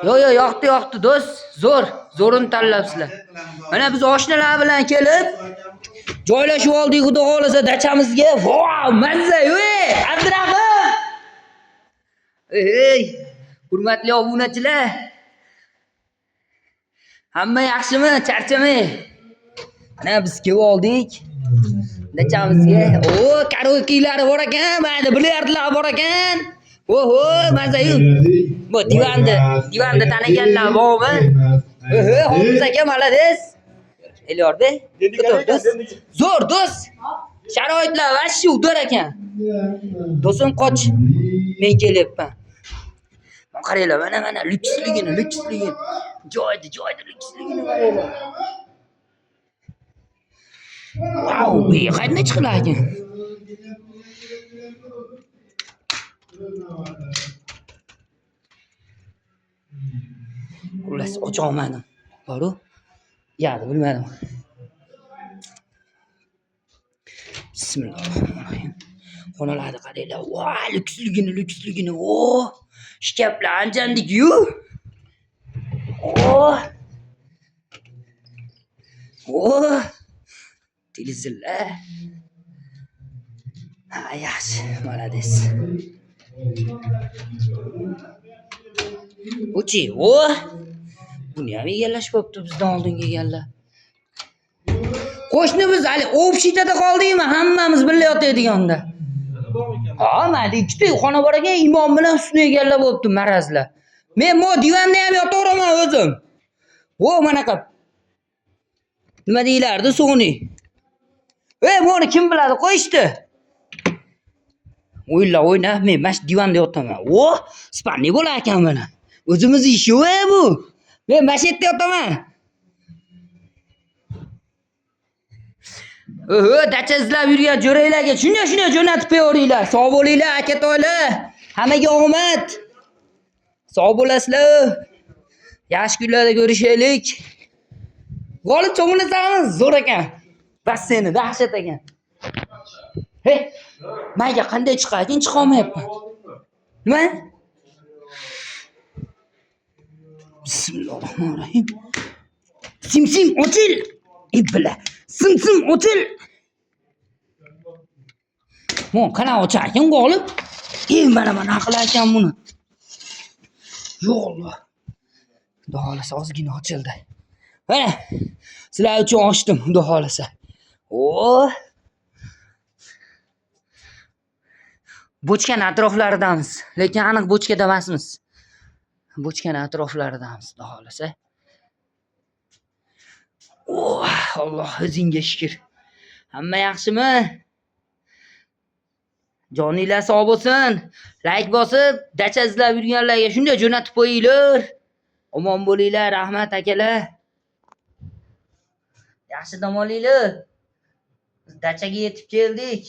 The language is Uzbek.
Yo, yoqdi do'st. Zo'rini tanlabsizlar. Mana biz oshnalar bilan kelib joylashib oldik, xudo xolasa dachamizga. Vau, mazza, Abdurahim. Ey, hurmatli obunachilar. Hamma yaxshimi? Charchamay. Mana biz kelib oldik. Dachamizga. Karaoke'lari bor ekan, mayda bilyardlar bor ekan. Oho, mazza-yu. Bu divanda taniganlar bormi? Hofiz aka, malades. Elyorda. Zo'r do'st. Sharoitlar vashi udar ekan. Do'stim qoch. Men kelyapman. Qaranglar, mana lyuksligini. Joyda lyuksligini qaranglar. Vau, bu qanday chiqlar ekan? Xullas, ocha olmadim. Boru? Yo'q, bilmadim. Bismillahirrohmanirrohim. Xonalarni qaranglar. Voy, lyuksligini. Shkaflar anjandik-yu. Televizorlar. Ha, yaxshi, malades. Uchi, buni ham egallashib bo'pti bizdan oldin kelganlar. Qo'shnimiz hali общиtada qoldikmi? Hammamiz birga yotaydiganda. Ha, mana ikkita xona bor ekan, imom bilan ustini egallab bo'pti marazlar. Men mo divanda ham yotaveraman o'zim. Manaqa. Nima deylardi, so'ngni? Buni kim biladi, qo'yishdi. O'yna, men mana shu divanda yotaman. Spanni bo'lar ekan mana. O'zimiz ishi bu. Men mana shu yerda yotaman. Dacha izlab yurgan jo'raylarga shunday jo'natib qo'yinglar. Sog' bo'linglar, aka-toylar. Hammaga omad. Sog' bo'lasizlar. Yaxshi kunlarda ko'rishaylik. G'olib cho'milasamiz, zo'r ekan. Basseni dahshat ekan. Mayga qanday chiqarkin, chiqa olmayapman. Nima? Bismillahirrohmanirrohim. Sim ochil. Ibla. Sim ochil. Qana ocharkan g'olib. Mana qilar ekan buni. Yo'q. Xudo xolasa ozgina ochildi. Mana sizlar uchun ochdim, xudo xolasa. Bochkan atroflaridamiz, lekin aniq bochkada emasmiz. Bochkan atroflaridamiz, xudo xolasa. Alloh o'zingga shukr. Hamma yaxshimi? Joninglar sog' bo'lsin. Like bosib, dacha izlab yurganlarga shunday jo'natib qo'yinglar. Omon bo'linglar, rahmat akalar. Yaxshi dam olinglar. Biz dachaga yetib keldik.